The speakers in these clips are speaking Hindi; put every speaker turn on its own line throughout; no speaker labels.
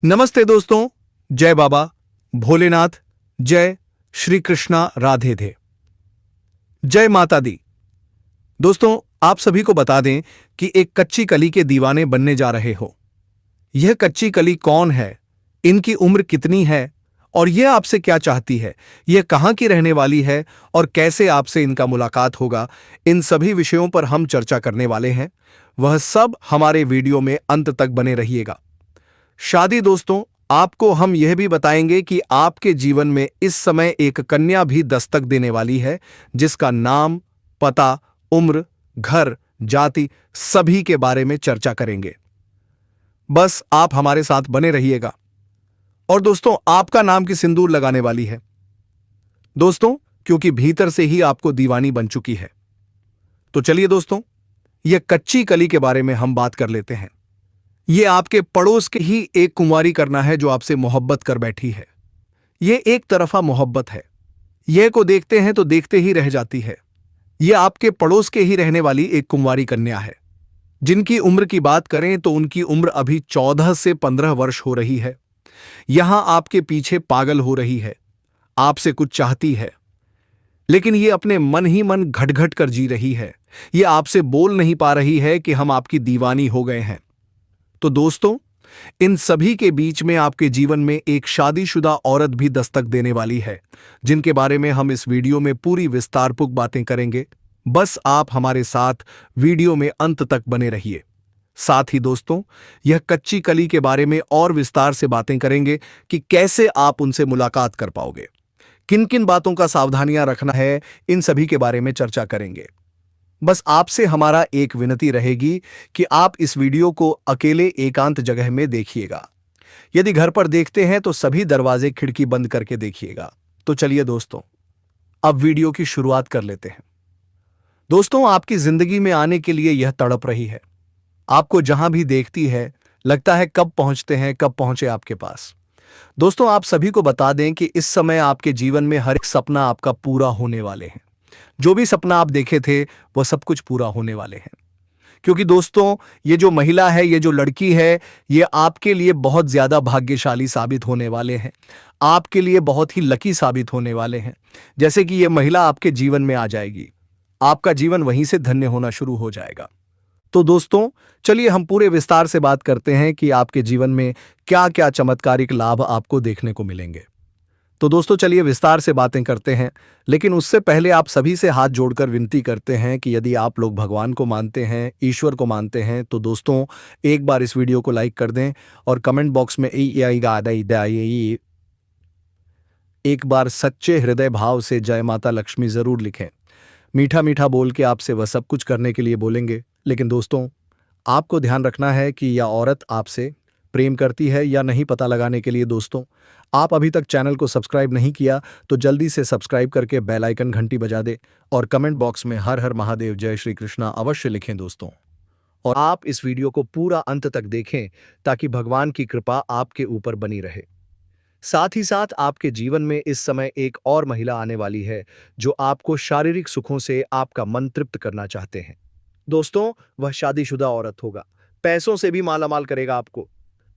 नमस्ते दोस्तों, जय बाबा भोलेनाथ, जय श्री कृष्णा, राधे थे, जय माता दी। दोस्तों, आप सभी को बता दें कि एक कच्ची कली के दीवाने बनने जा रहे हो। यह कच्ची कली कौन है, इनकी उम्र कितनी है और यह आपसे क्या चाहती है, यह कहां की रहने वाली है और कैसे आपसे इनका मुलाकात होगा, इन सभी विषयों पर हम चर्चा करने वाले हैं। वह सब हमारे वीडियो में अंत तक बने रहिएगा। शादी दोस्तों, आपको हम यह भी बताएंगे कि आपके जीवन में इस समय एक कन्या भी दस्तक देने वाली है, जिसका नाम, पता, उम्र, घर, जाति सभी के बारे में चर्चा करेंगे। बस आप हमारे साथ बने रहिएगा। और दोस्तों, आपका नाम की सिंदूर लगाने वाली है दोस्तों, क्योंकि भीतर से ही आपको दीवानी बन चुकी है। तो चलिए दोस्तों, यह कच्ची कली के बारे में हम बात कर लेते हैं। ये आपके पड़ोस के ही एक कुंवारी करना है जो आपसे मोहब्बत कर बैठी है। ये एक तरफा मोहब्बत है। यह को देखते हैं तो देखते ही रह जाती है। यह आपके पड़ोस के ही रहने वाली एक कुंवारी कन्या है, जिनकी उम्र की बात करें तो उनकी उम्र अभी 14 से 15 वर्ष हो रही है। यहां आपके पीछे पागल हो रही है, आपसे कुछ चाहती है, लेकिन ये अपने मन ही मन घट घट कर जी रही है। ये आपसे बोल नहीं पा रही है कि हम आपकी दीवानी हो गए हैं। तो दोस्तों, इन सभी के बीच में आपके जीवन में एक शादीशुदा औरत भी दस्तक देने वाली है, जिनके बारे में हम इस वीडियो में पूरी विस्तारपूर्वक बातें करेंगे। बस आप हमारे साथ वीडियो में अंत तक बने रहिए। साथ ही दोस्तों, यह कच्ची कली के बारे में और विस्तार से बातें करेंगे कि कैसे आप उनसे मुलाकात कर पाओगे, किन किन बातों का सावधानियां रखना है, इन सभी के बारे में चर्चा करेंगे। बस आपसे हमारा एक विनती रहेगी कि आप इस वीडियो को अकेले एकांत जगह में देखिएगा। यदि घर पर देखते हैं तो सभी दरवाजे खिड़की बंद करके देखिएगा। तो चलिए दोस्तों, अब वीडियो की शुरुआत कर लेते हैं। दोस्तों, आपकी जिंदगी में आने के लिए यह तड़प रही है। आपको जहां भी देखती है लगता है कब पहुंचते हैं, कब पहुंचे आपके पास। दोस्तों, आप सभी को बता दें कि इस समय आपके जीवन में हर एक सपना आपका पूरा होने वाले हैं। जो भी सपना आप देखे थे वह सब कुछ पूरा होने वाले हैं। क्योंकि दोस्तों, ये जो महिला है, ये जो लड़की है, ये आपके लिए बहुत ज्यादा भाग्यशाली साबित होने वाले हैं। आपके लिए बहुत ही लकी साबित होने वाले हैं। जैसे कि ये महिला आपके जीवन में आ जाएगी, आपका जीवन वहीं से धन्य होना शुरू हो जाएगा। तो दोस्तों, चलिए हम पूरे विस्तार से बात करते हैं कि आपके जीवन में क्या क्या चमत्कारिक लाभ आपको देखने को मिलेंगे। तो दोस्तों, चलिए विस्तार से बातें करते हैं, लेकिन उससे पहले आप सभी से हाथ जोड़कर विनती करते हैं कि यदि आप लोग भगवान को मानते हैं, ईश्वर को मानते हैं, तो दोस्तों एक बार इस वीडियो को लाइक कर दें और कमेंट बॉक्स में एक बार सच्चे हृदय भाव से जय माता लक्ष्मी जरूर लिखें। मीठा मीठा बोल के आपसे वह सब कुछ करने के लिए बोलेंगे, लेकिन दोस्तों आपको ध्यान रखना है कि यह औरत आपसे प्रेम करती है या नहीं, पता लगाने के लिए दोस्तों आप अभी तक चैनल को सब्सक्राइब नहीं किया तो जल्दी से सब्सक्राइब करके बेल आइकन घंटी बजा दे और कमेंट बॉक्स में हर हर महादेव, जय श्री कृष्णा अवश्य लिखें दोस्तों। और आप इस वीडियो को पूरा अंत तक देखें ताकि भगवान की कृपा आपके ऊपर बनी रहे। साथ ही साथ आपके जीवन में इस समय एक और महिला आने वाली है जो आपको शारीरिक सुखों से आपका मन तृप्त करना चाहते हैं। दोस्तों, वह शादीशुदा औरत होगा, पैसों से भी मालामाल करेगा आपको।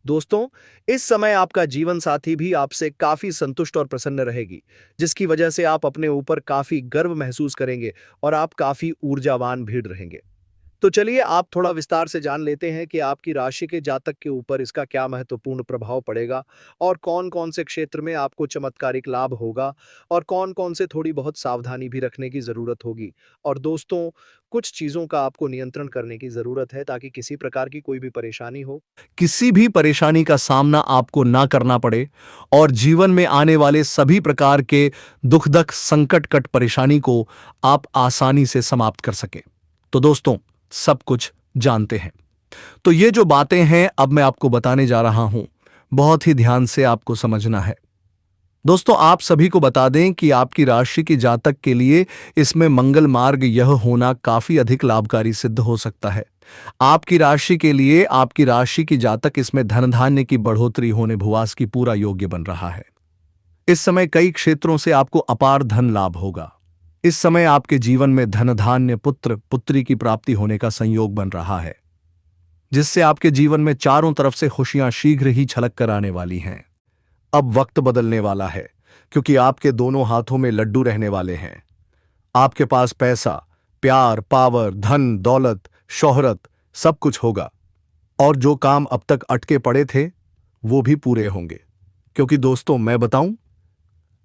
दोस्तों, इस समय आपका जीवन साथी भी आपसे काफी संतुष्ट और प्रसन्न रहेगी, जिसकी वजह से आप अपने ऊपर काफी गर्व महसूस करेंगे और आप काफी ऊर्जावान भी रहेंगे। तो चलिए आप थोड़ा विस्तार से जान लेते हैं कि आपकी राशि के जातक के ऊपर इसका क्या महत्वपूर्ण प्रभाव पड़ेगा और कौन कौन से क्षेत्र में आपको चमत्कारिक लाभ होगा और कौन कौन से थोड़ी बहुत सावधानी भी रखने की जरूरत होगी। और दोस्तों, कुछ चीजों का आपको नियंत्रण करने की जरूरत है ताकि किसी प्रकार की कोई भी परेशानी हो, किसी भी परेशानी का सामना आपको ना करना पड़े और जीवन में आने वाले सभी प्रकार के दुखदक संकट कट परेशानी को आप आसानी से समाप्त कर सके। तो दोस्तों, सब कुछ जानते हैं। तो ये जो बातें हैं अब मैं आपको बताने जा रहा हूं, बहुत ही ध्यान से आपको समझना है। दोस्तों, आप सभी को बता दें कि आपकी राशि की जातक के लिए इसमें मंगल मार्ग यह होना काफी अधिक लाभकारी सिद्ध हो सकता है। आपकी राशि के लिए आपकी राशि की जातक इसमें धन धान्य की बढ़ोतरी होने भुवास की पूरा योग्य बन रहा है। इस समय कई क्षेत्रों से आपको अपार धन लाभ होगा। इस समय आपके जीवन में धन धान्य, पुत्र पुत्री की प्राप्ति होने का संयोग बन रहा है। जिससे आपके जीवन में चारों तरफ से खुशियां शीघ्र ही छलक कर आने वाली हैं। अब वक्त बदलने वाला है, क्योंकि आपके दोनों हाथों में लड्डू रहने वाले हैं। आपके पास पैसा, प्यार, पावर, धन, दौलत, शोहरत सब कुछ होगा। और जो काम अब तक अटके पड़े थे वो भी पूरे होंगे। क्योंकि दोस्तों, मैं बताऊं,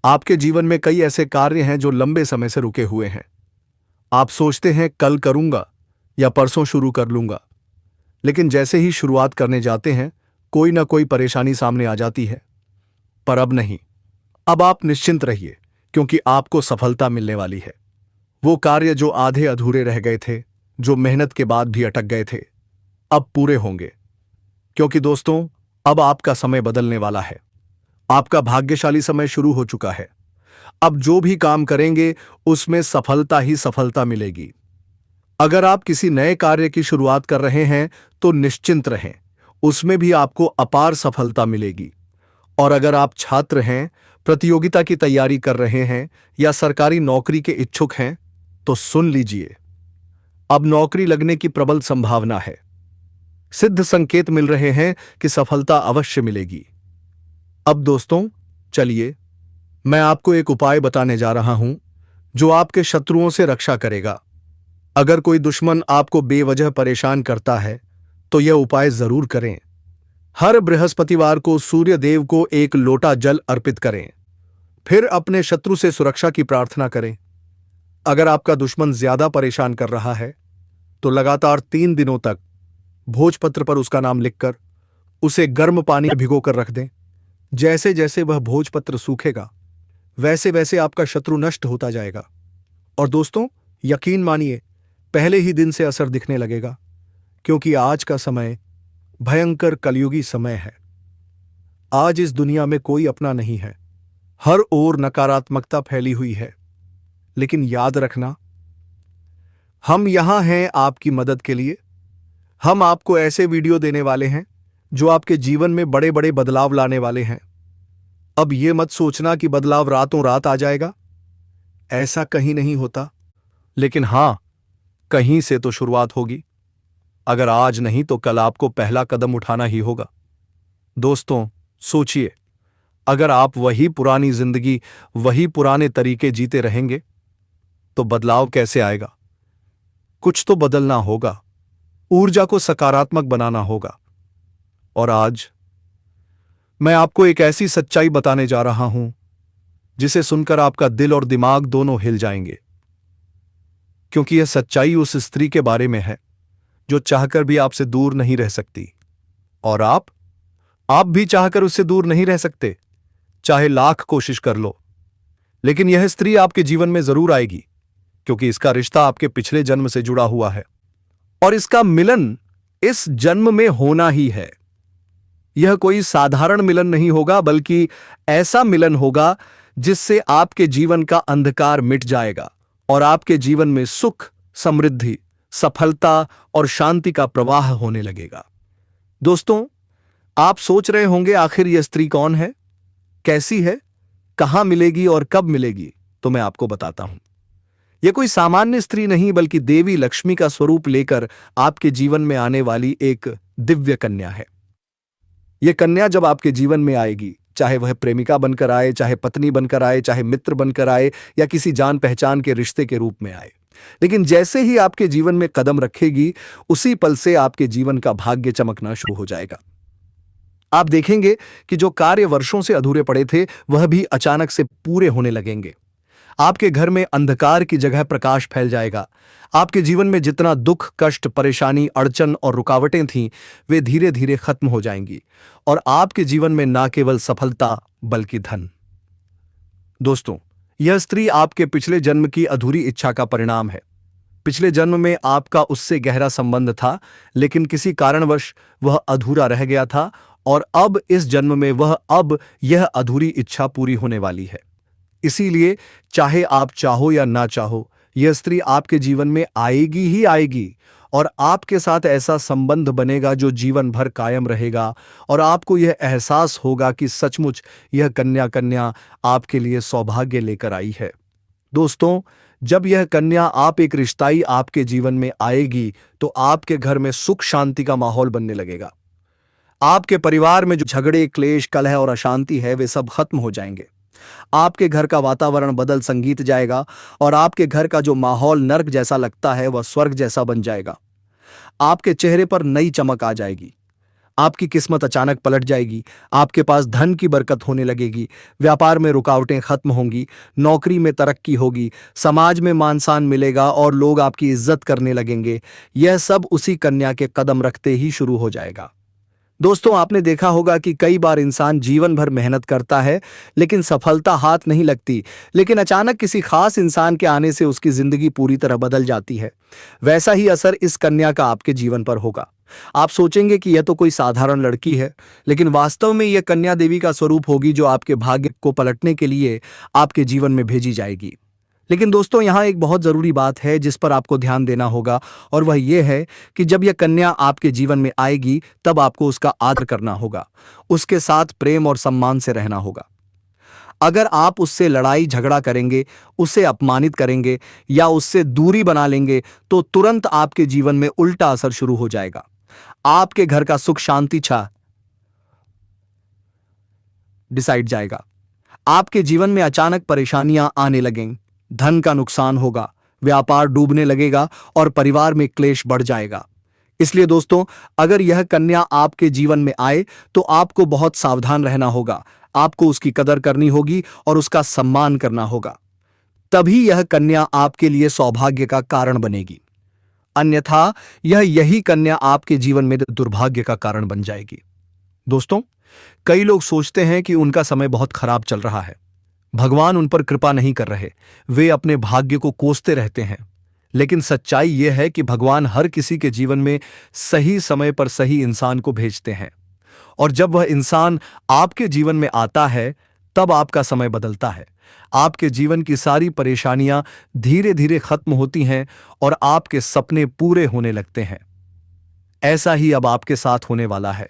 आपके जीवन में कई ऐसे कार्य हैं जो लंबे समय से रुके हुए हैं। आप सोचते हैं कल करूंगा या परसों शुरू कर लूंगा, लेकिन जैसे ही शुरुआत करने जाते हैं कोई ना कोई परेशानी सामने आ जाती है। पर अब नहीं, अब आप निश्चिंत रहिए, क्योंकि आपको सफलता मिलने वाली है। वो कार्य जो आधे अधूरे रह गए थे, जो मेहनत के बाद भी अटक गए थे, अब पूरे होंगे। क्योंकि दोस्तों, अब आपका समय बदलने वाला है। आपका भाग्यशाली समय शुरू हो चुका है। अब जो भी काम करेंगे उसमें सफलता ही सफलता मिलेगी। अगर आप किसी नए कार्य की शुरुआत कर रहे हैं तो निश्चिंत रहें, उसमें भी आपको अपार सफलता मिलेगी। और अगर आप छात्र हैं, प्रतियोगिता की तैयारी कर रहे हैं या सरकारी नौकरी के इच्छुक हैं, तो सुन लीजिए, अब नौकरी लगने की प्रबल संभावना है। सिद्ध संकेत मिल रहे हैं कि सफलता अवश्य मिलेगी। अब दोस्तों, चलिए मैं आपको एक उपाय बताने जा रहा हूं जो आपके शत्रुओं से रक्षा करेगा। अगर कोई दुश्मन आपको बेवजह परेशान करता है तो यह उपाय जरूर करें। हर बृहस्पतिवार को सूर्य देव को एक लोटा जल अर्पित करें। फिर अपने शत्रु से सुरक्षा की प्रार्थना करें। अगर आपका दुश्मन ज्यादा परेशान कर रहा है तो लगातार 3 दिनों तक भोजपत्र पर उसका नाम लिखकर उसे गर्म पानी में भिगोकर रख दें। जैसे जैसे वह भोजपत्र सूखेगा वैसे वैसे आपका शत्रु नष्ट होता जाएगा। और दोस्तों, यकीन मानिए, पहले ही दिन से असर दिखने लगेगा, क्योंकि आज का समय भयंकर कलयुगी समय है। आज इस दुनिया में कोई अपना नहीं है। हर ओर नकारात्मकता फैली हुई है। लेकिन याद रखना, हम यहां हैं आपकी मदद के लिए। हम आपको ऐसे वीडियो देने वाले हैं जो आपके जीवन में बड़े बड़े बदलाव लाने वाले हैं। अब यह मत सोचना कि बदलाव रातों रात आ जाएगा। ऐसा कहीं नहीं होता। लेकिन हां, कहीं से तो शुरुआत होगी। अगर आज नहीं तो कल आपको पहला कदम उठाना ही होगा। दोस्तों, सोचिए, अगर आप वही पुरानी जिंदगी, वही पुराने तरीके जीते रहेंगे तो बदलाव कैसे आएगा? कुछ तो बदलना होगा। ऊर्जा को सकारात्मक बनाना होगा। और आज मैं आपको एक ऐसी सच्चाई बताने जा रहा हूं जिसे सुनकर आपका दिल और दिमाग दोनों हिल जाएंगे। क्योंकि यह सच्चाई उस स्त्री के बारे में है जो चाहकर भी आपसे दूर नहीं रह सकती। और आप भी चाहकर उससे दूर नहीं रह सकते, चाहे लाख कोशिश कर लो। लेकिन यह स्त्री आपके जीवन में जरूर आएगी, क्योंकि इसका रिश्ता आपके पिछले जन्म से जुड़ा हुआ है और इसका मिलन इस जन्म में होना ही है। यह कोई साधारण मिलन नहीं होगा, बल्कि ऐसा मिलन होगा जिससे आपके जीवन का अंधकार मिट जाएगा और आपके जीवन में सुख, समृद्धि, सफलता और शांति का प्रवाह होने लगेगा। दोस्तों, आप सोच रहे होंगे आखिर यह स्त्री कौन है, कैसी है, कहां मिलेगी और कब मिलेगी? तो मैं आपको बताता हूं। यह कोई सामान्य स्त्री नहीं, बल्कि देवी लक्ष्मी का स्वरूप लेकर आपके जीवन में आने वाली एक दिव्य कन्या है। यह कन्या जब आपके जीवन में आएगी, चाहे वह प्रेमिका बनकर आए, चाहे पत्नी बनकर आए, चाहे मित्र बनकर आए या किसी जान पहचान के रिश्ते के रूप में आए, लेकिन जैसे ही आपके जीवन में कदम रखेगी, उसी पल से आपके जीवन का भाग्य चमकना शुरू हो जाएगा। आप देखेंगे कि जो कार्य वर्षों से अधूरे पड़े थे वह भी अचानक से पूरे होने लगेंगे। आपके घर में अंधकार की जगह प्रकाश फैल जाएगा। आपके जीवन में जितना दुख, कष्ट, परेशानी, अड़चन और रुकावटें थीं, वे धीरे धीरे खत्म हो जाएंगी और आपके जीवन में ना केवल सफलता बल्कि धन। दोस्तों, यह स्त्री आपके पिछले जन्म की अधूरी इच्छा का परिणाम है। पिछले जन्म में आपका उससे गहरा संबंध था, लेकिन किसी कारणवश वह अधूरा रह गया था और अब इस जन्म में अब यह अधूरी इच्छा पूरी होने वाली है। इसीलिए चाहे आप चाहो या ना चाहो, यह स्त्री आपके जीवन में आएगी ही आएगी और आपके साथ ऐसा संबंध बनेगा जो जीवन भर कायम रहेगा और आपको यह एहसास होगा कि सचमुच यह कन्या आपके लिए सौभाग्य लेकर आई है। दोस्तों, जब यह कन्या आप एक रिश्ताई आपके जीवन में आएगी तो आपके घर में सुख शांति का माहौल बनने लगेगा। आपके परिवार में जो झगड़े, क्लेश, कलह और अशांति है वे सब खत्म हो जाएंगे। आपके घर का वातावरण बदल संगीत जाएगा और आपके घर का जो माहौल नर्क जैसा लगता है वह स्वर्ग जैसा बन जाएगा। आपके चेहरे पर नई चमक आ जाएगी। आपकी किस्मत अचानक पलट जाएगी। आपके पास धन की बरकत होने लगेगी। व्यापार में रुकावटें खत्म होंगी। नौकरी में तरक्की होगी। समाज में मान सम्मान मिलेगा और लोग आपकी इज्जत करने लगेंगे। यह सब उसी कन्या के कदम रखते ही शुरू हो जाएगा। दोस्तों, आपने देखा होगा कि कई बार इंसान जीवन भर मेहनत करता है लेकिन सफलता हाथ नहीं लगती, लेकिन अचानक किसी खास इंसान के आने से उसकी जिंदगी पूरी तरह बदल जाती है। वैसा ही असर इस कन्या का आपके जीवन पर होगा। आप सोचेंगे कि यह तो कोई साधारण लड़की है, लेकिन वास्तव में यह कन्या देवी का स्वरूप होगी जो आपके भाग्य को पलटने के लिए आपके जीवन में भेजी जाएगी। लेकिन दोस्तों, यहाँ एक बहुत जरूरी बात है जिस पर आपको ध्यान देना होगा, और वह यह है कि जब यह कन्या आपके जीवन में आएगी तब आपको उसका आदर करना होगा, उसके साथ प्रेम और सम्मान से रहना होगा। अगर आप उससे लड़ाई झगड़ा करेंगे, उसे अपमानित करेंगे या उससे दूरी बना लेंगे तो तुरंत आपके जीवन में उल्टा असर शुरू हो जाएगा। आपके घर का सुख शांति छा डिसाइड जाएगा। आपके जीवन में अचानक परेशानियां आने लगेंगी। धन का नुकसान होगा, व्यापार डूबने लगेगा और परिवार में क्लेश बढ़ जाएगा। इसलिए दोस्तों, अगर यह कन्या आपके जीवन में आए तो आपको बहुत सावधान रहना होगा। आपको उसकी कदर करनी होगी और उसका सम्मान करना होगा। तभी यह कन्या आपके लिए सौभाग्य का कारण बनेगी। अन्यथा यही कन्या आपके जीवन में दुर्भाग्य का कारण बन जाएगी। दोस्तों, कई लोग सोचते हैं कि उनका समय बहुत खराब चल रहा है, भगवान उन पर कृपा नहीं कर रहे, वे अपने भाग्य को कोसते रहते हैं। लेकिन सच्चाई यह है कि भगवान हर किसी के जीवन में सही समय पर सही इंसान को भेजते हैं, और जब वह इंसान आपके जीवन में आता है तब आपका समय बदलता है। आपके जीवन की सारी परेशानियां धीरे धीरे खत्म होती हैं और आपके सपने पूरे होने लगते हैं। ऐसा ही अब आपके साथ होने वाला है।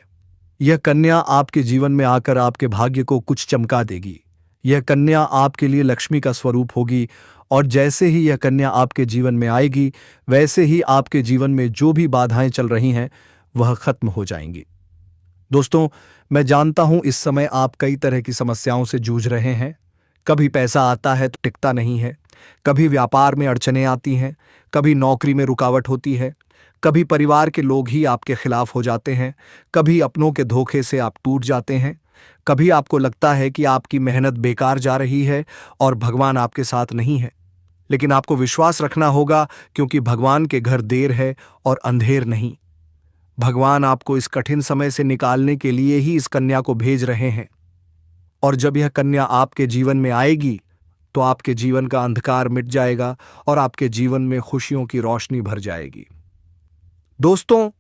यह कन्या आपके जीवन में आकर आपके भाग्य को कुछ चमका देगी। यह कन्या आपके लिए लक्ष्मी का स्वरूप होगी, और जैसे ही यह कन्या आपके जीवन में आएगी वैसे ही आपके जीवन में जो भी बाधाएं चल रही हैं वह खत्म हो जाएंगी। दोस्तों, मैं जानता हूं इस समय आप कई तरह की समस्याओं से जूझ रहे हैं। कभी पैसा आता है तो टिकता नहीं है, कभी व्यापार में अड़चनें आती हैं, कभी नौकरी में रुकावट होती है, कभी परिवार के लोग ही आपके खिलाफ हो जाते हैं, कभी अपनों के धोखे से आप टूट जाते हैं, कभी आपको लगता है कि आपकी मेहनत बेकार जा रही है और भगवान आपके साथ नहीं है। लेकिन आपको विश्वास रखना होगा, क्योंकि भगवान के घर देर है और अंधेर नहीं। भगवान आपको इस कठिन समय से निकालने के लिए ही इस कन्या को भेज रहे हैं, और जब यह कन्या आपके जीवन में आएगी तो आपके जीवन का अंधकार मिट जाएगा और आपके जीवन में खुशियों की रोशनी भर जाएगी। दोस्तों,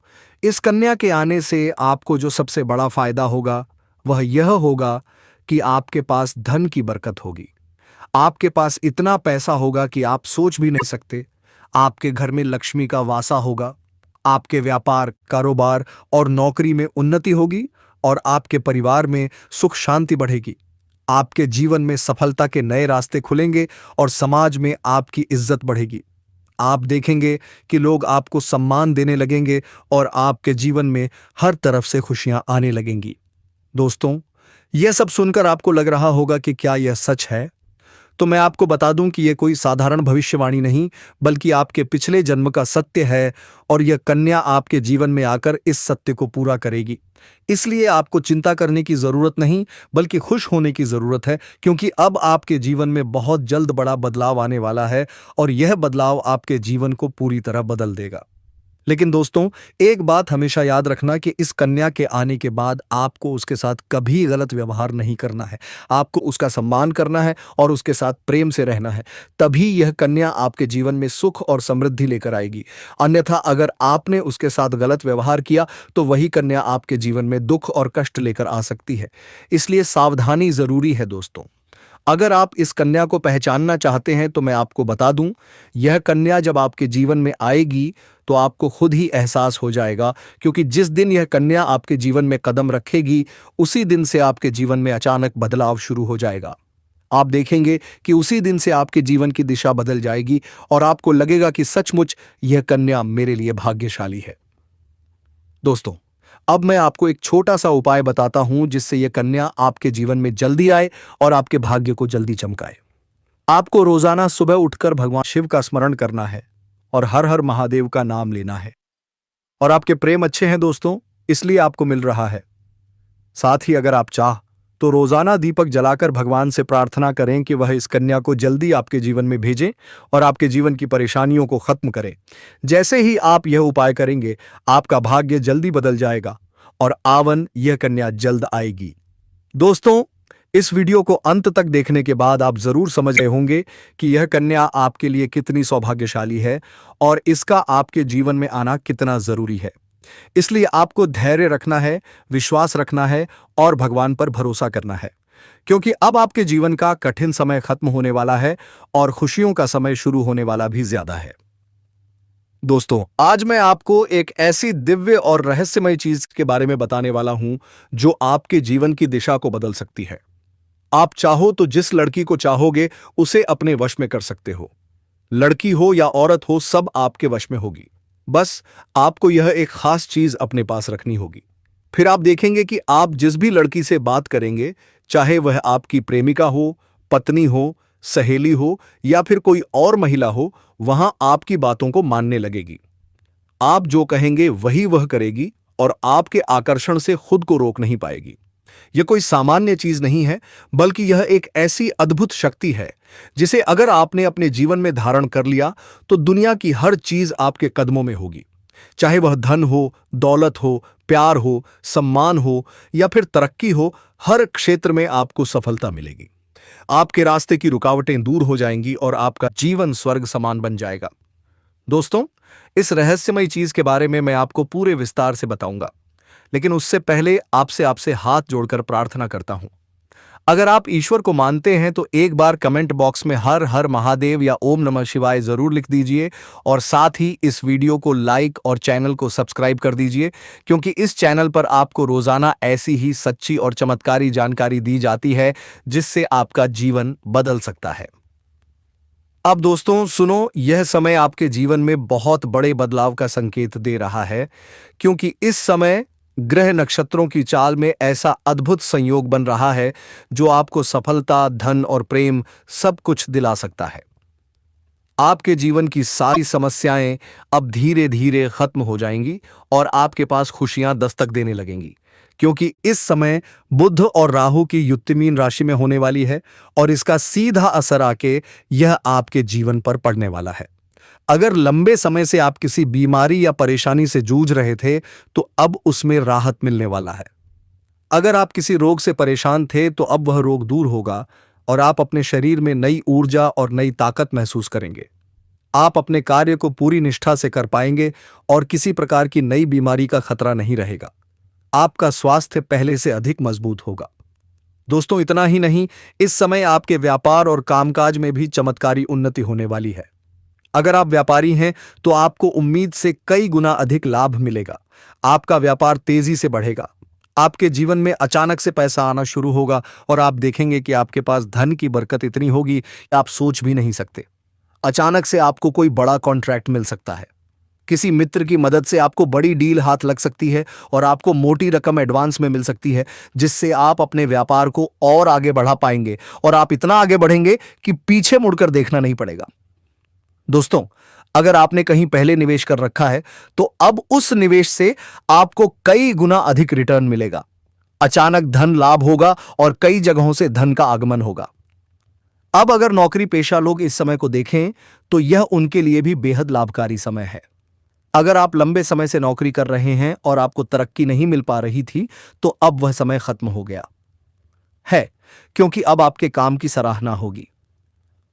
इस कन्या के आने से आपको जो सबसे बड़ा फायदा होगा वह यह होगा कि आपके पास धन की बरकत होगी। आपके पास इतना पैसा होगा कि आप सोच भी नहीं सकते। आपके घर में लक्ष्मी का वासा होगा। आपके व्यापार, कारोबार और नौकरी में उन्नति होगी और आपके परिवार में सुख शांति बढ़ेगी। आपके जीवन में सफलता के नए रास्ते खुलेंगे और समाज में आपकी इज्जत बढ़ेगी। आप देखेंगे कि लोग आपको सम्मान देने लगेंगे और आपके जीवन में हर तरफ से खुशियां आने लगेंगी। दोस्तों, यह सब सुनकर आपको लग रहा होगा कि क्या यह सच है? तो मैं आपको बता दूं कि यह कोई साधारण भविष्यवाणी नहीं, बल्कि आपके पिछले जन्म का सत्य है, और यह कन्या आपके जीवन में आकर इस सत्य को पूरा करेगी। इसलिए आपको चिंता करने की जरूरत नहीं, बल्कि खुश होने की जरूरत है, क्योंकि अब आपके जीवन में बहुत जल्द बड़ा बदलाव आने वाला है, और यह बदलाव आपके जीवन को पूरी तरह बदल देगा। लेकिन दोस्तों, एक बात हमेशा याद रखना कि इस कन्या के आने के बाद आपको उसके साथ कभी गलत व्यवहार नहीं करना है। आपको उसका सम्मान करना है और उसके साथ प्रेम से रहना है। तभी यह कन्या आपके जीवन में सुख और समृद्धि लेकर आएगी। अन्यथा अगर आपने उसके साथ गलत व्यवहार किया तो वही कन्या आपके जीवन में दुख और कष्ट लेकर आ सकती है। इसलिए सावधानी जरूरी है दोस्तों। अगर आप इस कन्या को पहचानना चाहते हैं तो मैं आपको बता दूं, यह कन्या जब आपके जीवन में आएगी तो आपको खुद ही एहसास हो जाएगा, क्योंकि जिस दिन यह कन्या आपके जीवन में कदम रखेगी उसी दिन से आपके जीवन में अचानक बदलाव शुरू हो जाएगा। आप देखेंगे कि उसी दिन से आपके जीवन की दिशा बदल जाएगी और आपको लगेगा कि सचमुच यह कन्या मेरे लिए भाग्यशाली है। दोस्तों, अब मैं आपको एक छोटा सा उपाय बताता हूं जिससे यह कन्या आपके जीवन में जल्दी आए और आपके भाग्य को जल्दी चमकाए। आपको रोजाना सुबह उठकर भगवान शिव का स्मरण करना है और हर हर महादेव का नाम लेना है। और आपके प्रेम अच्छे हैं दोस्तों, इसलिए आपको मिल रहा है। साथ ही अगर आप चाह तो रोजाना दीपक जलाकर भगवान से प्रार्थना करें कि वह इस कन्या को जल्दी आपके जीवन में भेजें और आपके जीवन की परेशानियों को खत्म करें। जैसे ही आप यह उपाय करेंगे, आपका भाग्य जल्दी बदल जाएगा और आवन यह कन्या जल्द आएगी। दोस्तों, इस वीडियो को अंत तक देखने के बाद आप जरूर समझ रहे होंगे कि यह कन्या आपके लिए कितनी सौभाग्यशाली है और इसका आपके जीवन में आना कितना जरूरी है। इसलिए आपको धैर्य रखना है, विश्वास रखना है और भगवान पर भरोसा करना है, क्योंकि अब आपके जीवन का कठिन समय खत्म होने वाला है और खुशियों का समय शुरू होने वाला भी ज्यादा है। दोस्तों, आज मैं आपको एक ऐसी दिव्य और रहस्यमय चीज के बारे में बताने वाला हूं जो आपके जीवन की दिशा को बदल सकती है। आप चाहो तो जिस लड़की को चाहोगे उसे अपने वश में कर सकते हो। लड़की हो या औरत हो, सब आपके वश में होगी। बस आपको यह एक खास चीज अपने पास रखनी होगी। फिर आप देखेंगे कि आप जिस भी लड़की से बात करेंगे, चाहे वह आपकी प्रेमिका हो, पत्नी हो, सहेली हो या फिर कोई और महिला हो, वहां आपकी बातों को मानने लगेगी। आप जो कहेंगे वही वह करेगी और आपके आकर्षण से खुद को रोक नहीं पाएगी। यह कोई सामान्य चीज नहीं है, बल्कि यह एक ऐसी अद्भुत शक्ति है जिसे अगर आपने अपने जीवन में धारण कर लिया तो दुनिया की हर चीज आपके कदमों में होगी। चाहे वह धन हो, दौलत हो, प्यार हो, सम्मान हो या फिर तरक्की हो, हर क्षेत्र में आपको सफलता मिलेगी। आपके रास्ते की रुकावटें दूर हो जाएंगी और आपका जीवन स्वर्ग समान बन जाएगा। दोस्तों, इस रहस्यमय चीज के बारे में मैं आपको पूरे विस्तार से बताऊंगा, लेकिन उससे पहले आपसे हाथ जोड़कर प्रार्थना करता हूं। अगर आप ईश्वर को मानते हैं तो एक बार कमेंट बॉक्स में हर हर महादेव या ओम नमः शिवाय जरूर लिख दीजिए और साथ ही इस वीडियो को लाइक और चैनल को सब्सक्राइब कर दीजिए, क्योंकि इस चैनल पर आपको रोजाना ऐसी ही सच्ची और चमत्कारी जानकारी दी जाती है जिससे आपका जीवन बदल सकता है। अब दोस्तों सुनो, यह समय आपके जीवन में बहुत बड़े बदलाव का संकेत दे रहा है, क्योंकि इस समय ग्रह नक्षत्रों की चाल में ऐसा अद्भुत संयोग बन रहा है जो आपको सफलता, धन और प्रेम सब कुछ दिला सकता है। आपके जीवन की सारी समस्याएं अब धीरे धीरे खत्म हो जाएंगी और आपके पास खुशियां दस्तक देने लगेंगी, क्योंकि इस समय बुध और राहु की युति मीन राशि में होने वाली है और इसका सीधा असर आके यह आपके जीवन पर पड़ने वाला है। अगर लंबे समय से आप किसी बीमारी या परेशानी से जूझ रहे थे तो अब उसमें राहत मिलने वाला है। अगर आप किसी रोग से परेशान थे तो अब वह रोग दूर होगा और आप अपने शरीर में नई ऊर्जा और नई ताकत महसूस करेंगे। आप अपने कार्य को पूरी निष्ठा से कर पाएंगे और किसी प्रकार की नई बीमारी का खतरा नहीं रहेगा। आपका स्वास्थ्य पहले से अधिक मजबूत होगा। दोस्तों, इतना ही नहीं, इस समय आपके व्यापार और कामकाज में भी चमत्कारी उन्नति होने वाली है। अगर आप व्यापारी हैं तो आपको उम्मीद से कई गुना अधिक लाभ मिलेगा। आपका व्यापार तेजी से बढ़ेगा। आपके जीवन में अचानक से पैसा आना शुरू होगा और आप देखेंगे कि आपके पास धन की बरकत इतनी होगी कि आप सोच भी नहीं सकते। अचानक से आपको कोई बड़ा कॉन्ट्रैक्ट मिल सकता है। किसी मित्र की मदद से आपको बड़ी डील हाथ लग सकती है और आपको मोटी रकम एडवांस में मिल सकती है, जिससे आप अपने व्यापार को और आगे बढ़ा पाएंगे और आप इतना आगे बढ़ेंगे कि पीछे मुड़कर देखना नहीं पड़ेगा। दोस्तों, अगर आपने कहीं पहले निवेश कर रखा है तो अब उस निवेश से आपको कई गुना अधिक रिटर्न मिलेगा। अचानक धन लाभ होगा और कई जगहों से धन का आगमन होगा। अब अगर नौकरी पेशा लोग इस समय को देखें तो यह उनके लिए भी बेहद लाभकारी समय है। अगर आप लंबे समय से नौकरी कर रहे हैं और आपको तरक्की नहीं मिल पा रही थी तो अब वह समय खत्म हो गया है, क्योंकि अब आपके काम की सराहना होगी।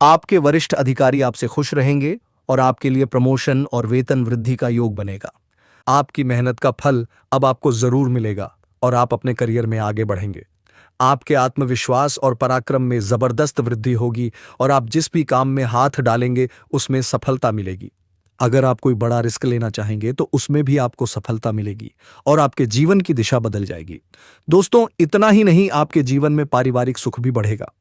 आपके वरिष्ठ अधिकारी आपसे खुश रहेंगे और आपके लिए प्रमोशन और वेतन वृद्धि का योग बनेगा। आपकी मेहनत का फल अब आपको जरूर मिलेगा और आप अपने करियर में आगे बढ़ेंगे। आपके आत्मविश्वास और पराक्रम में जबरदस्त वृद्धि होगी और आप जिस भी काम में हाथ डालेंगे उसमें सफलता मिलेगी। अगर आप कोई बड़ा रिस्क लेना चाहेंगे तो उसमें भी आपको सफलता मिलेगी और आपके जीवन की दिशा बदल जाएगी। दोस्तों, इतना ही नहीं, आपके जीवन में पारिवारिक सुख भी बढ़ेगा।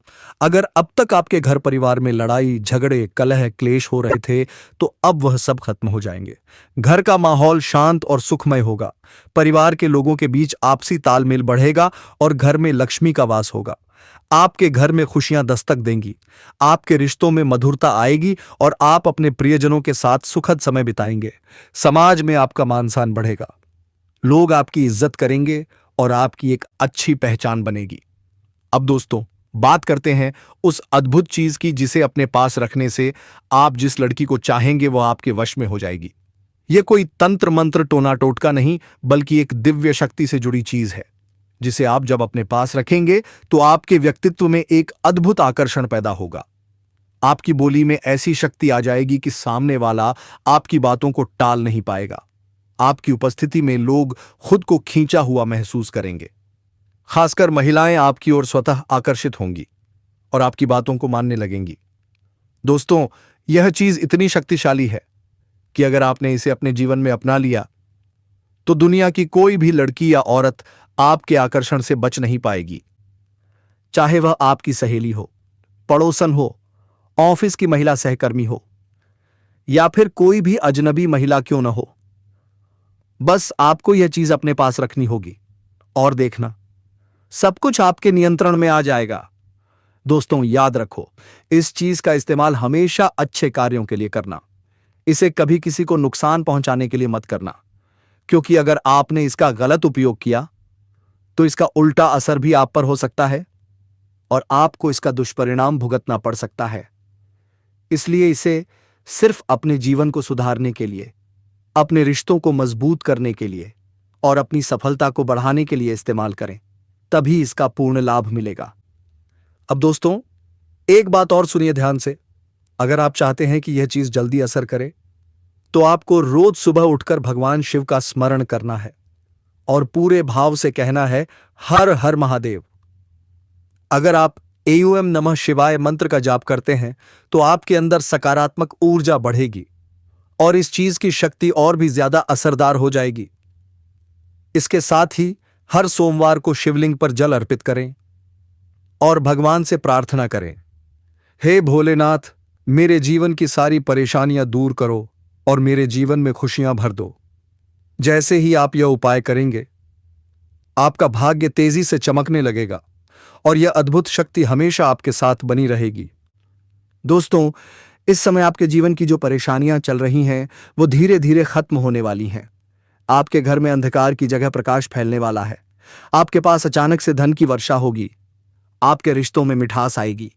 अगर अब तक आपके घर परिवार में लड़ाई झगड़े कलह क्लेश हो रहे थे तो अब वह सब खत्म हो जाएंगे। घर का माहौल शांत और सुखमय होगा। परिवार के लोगों के बीच आपसी तालमेल बढ़ेगा और घर में लक्ष्मी का वास होगा। आपके घर में खुशियां दस्तक देंगी। आपके रिश्तों में मधुरता आएगी और आप अपने प्रियजनों के साथ सुखद समय बिताएंगे। समाज में आपका मान सम्मान बढ़ेगा। लोग आपकी इज्जत करेंगे और आपकी एक अच्छी पहचान बनेगी। अब दोस्तों, बात करते हैं उस अद्भुत चीज की जिसे अपने पास रखने से आप जिस लड़की को चाहेंगे वह आपके वश में हो जाएगी। यह कोई तंत्र मंत्र टोना टोटका नहीं, बल्कि एक दिव्य शक्ति से जुड़ी चीज है जिसे आप जब अपने पास रखेंगे तो आपके व्यक्तित्व में एक अद्भुत आकर्षण पैदा होगा। आपकी बोली में ऐसी शक्ति आ जाएगी कि सामने वाला आपकी बातों को टाल नहीं पाएगा। आपकी उपस्थिति में लोग खुद को खींचा हुआ महसूस करेंगे। खासकर महिलाएं आपकी ओर स्वतः आकर्षित होंगी और आपकी बातों को मानने लगेंगी। दोस्तों, यह चीज इतनी शक्तिशाली है कि अगर आपने इसे अपने जीवन में अपना लिया तो दुनिया की कोई भी लड़की या औरत आपके आकर्षण से बच नहीं पाएगी। चाहे वह आपकी सहेली हो, पड़ोसन हो, ऑफिस की महिला सहकर्मी हो या फिर कोई भी अजनबी महिला क्यों न हो। बस आपको यह चीज अपने पास रखनी होगी और देखना, सब कुछ आपके नियंत्रण में आ जाएगा। दोस्तों, याद रखो, इस चीज का इस्तेमाल हमेशा अच्छे कार्यों के लिए करना। इसे कभी किसी को नुकसान पहुंचाने के लिए मत करना, क्योंकि अगर आपने इसका गलत उपयोग किया तो इसका उल्टा असर भी आप पर हो सकता है और आपको इसका दुष्परिणाम भुगतना पड़ सकता है। इसलिए इसे सिर्फ अपने जीवन को सुधारने के लिए, अपने रिश्तों को मजबूत करने के लिए और अपनी सफलता को बढ़ाने के लिए इस्तेमाल करें, तभी इसका पूर्ण लाभ मिलेगा। अब दोस्तों, एक बात और सुनिए ध्यान से। अगर आप चाहते हैं कि यह चीज जल्दी असर करे तो आपको रोज सुबह उठकर भगवान शिव का स्मरण करना है और पूरे भाव से कहना है, हर हर महादेव। अगर आप एओएम नमः शिवाय मंत्र का जाप करते हैं तो आपके अंदर सकारात्मक ऊर्जा बढ़ेगी और इस चीज की शक्ति और भी ज्यादा असरदार हो जाएगी। इसके साथ ही हर सोमवार को शिवलिंग पर जल अर्पित करें और भगवान से प्रार्थना करें, हे भोलेनाथ, मेरे जीवन की सारी परेशानियां दूर करो और मेरे जीवन में खुशियां भर दो। जैसे ही आप यह उपाय करेंगे, आपका भाग्य तेजी से चमकने लगेगा और यह अद्भुत शक्ति हमेशा आपके साथ बनी रहेगी। दोस्तों, इस समय आपके जीवन की जो परेशानियां चल रही हैं वो धीरे धीरे खत्म होने वाली हैं। आपके घर में अंधकार की जगह प्रकाश फैलने वाला है। आपके पास अचानक से धन की वर्षा होगी। आपके रिश्तों में मिठास आएगी।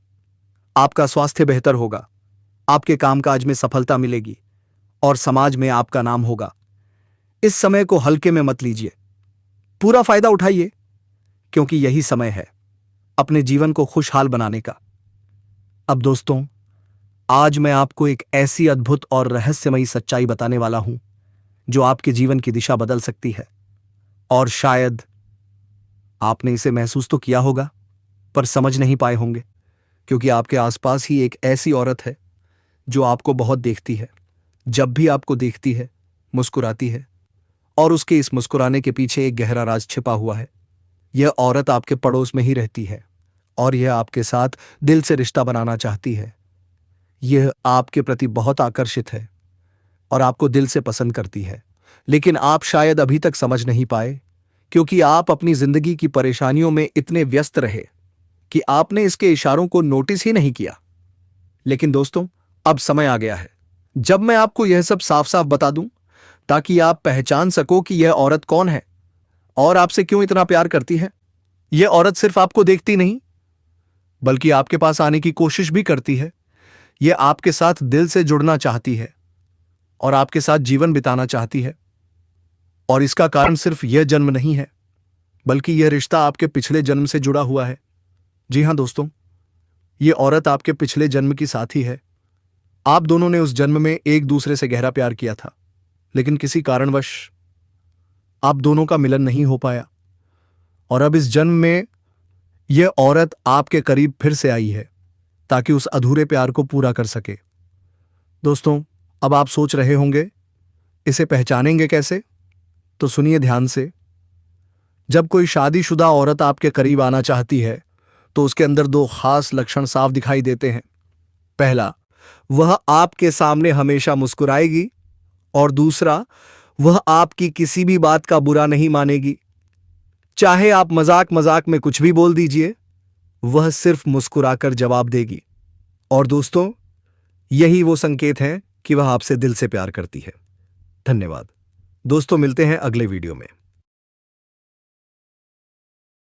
आपका स्वास्थ्य बेहतर होगा। आपके कामकाज में सफलता मिलेगी और समाज में आपका नाम होगा। इस समय को हल्के में मत लीजिए, पूरा फायदा उठाइए, क्योंकि यही समय है अपने जीवन को खुशहाल बनाने का। अब दोस्तों, आज मैं आपको एक ऐसी अद्भुत और रहस्यमयी सच्चाई बताने वाला हूं जो आपके जीवन की दिशा बदल सकती है। और शायद आपने इसे महसूस तो किया होगा पर समझ नहीं पाए होंगे, क्योंकि आपके आसपास ही एक ऐसी औरत है जो आपको बहुत देखती है। जब भी आपको देखती है, मुस्कुराती है और उसके इस मुस्कुराने के पीछे एक गहरा राज छिपा हुआ है। यह औरत आपके पड़ोस में ही रहती है और यह आपके साथ दिल से रिश्ता बनाना चाहती है। यह आपके प्रति बहुत आकर्षित है और आपको दिल से पसंद करती है, लेकिन आप शायद अभी तक समझ नहीं पाए, क्योंकि आप अपनी जिंदगी की परेशानियों में इतने व्यस्त रहे कि आपने इसके इशारों को नोटिस ही नहीं किया। लेकिन दोस्तों, अब समय आ गया है जब मैं आपको यह सब साफ साफ बता दूं, ताकि आप पहचान सको कि यह औरत कौन है और आपसे क्यों इतना प्यार करती है। यह औरत सिर्फ आपको देखती नहीं, बल्कि आपके पास आने की कोशिश भी करती है। यह आपके साथ दिल से जुड़ना चाहती है और आपके साथ जीवन बिताना चाहती है। और इसका कारण सिर्फ यह जन्म नहीं है, बल्कि यह रिश्ता आपके पिछले जन्म से जुड़ा हुआ है। जी हां दोस्तों, यह औरत आपके पिछले जन्म की साथी है। आप दोनों ने उस जन्म में एक दूसरे से गहरा प्यार किया था, लेकिन किसी कारणवश आप दोनों का मिलन नहीं हो पाया और अब इस जन्म में यह औरत आपके करीब फिर से आई है ताकि उस अधूरे प्यार को पूरा कर सके। दोस्तों, अब आप सोच रहे होंगे इसे पहचानेंगे कैसे? तो सुनिए ध्यान से। जब कोई शादीशुदा औरत आपके करीब आना चाहती है तो उसके अंदर दो खास लक्षण साफ दिखाई देते हैं। पहला, वह आपके सामने हमेशा मुस्कुराएगी, और दूसरा, वह आपकी किसी भी बात का बुरा नहीं मानेगी। चाहे आप मजाक मजाक में कुछ भी बोल दीजिए, वह सिर्फ मुस्कुराकर जवाब देगी। और दोस्तों, यही वो संकेत हैं कि वह आपसे दिल से प्यार करती है। धन्यवाद दोस्तों, मिलते हैं अगले वीडियो में।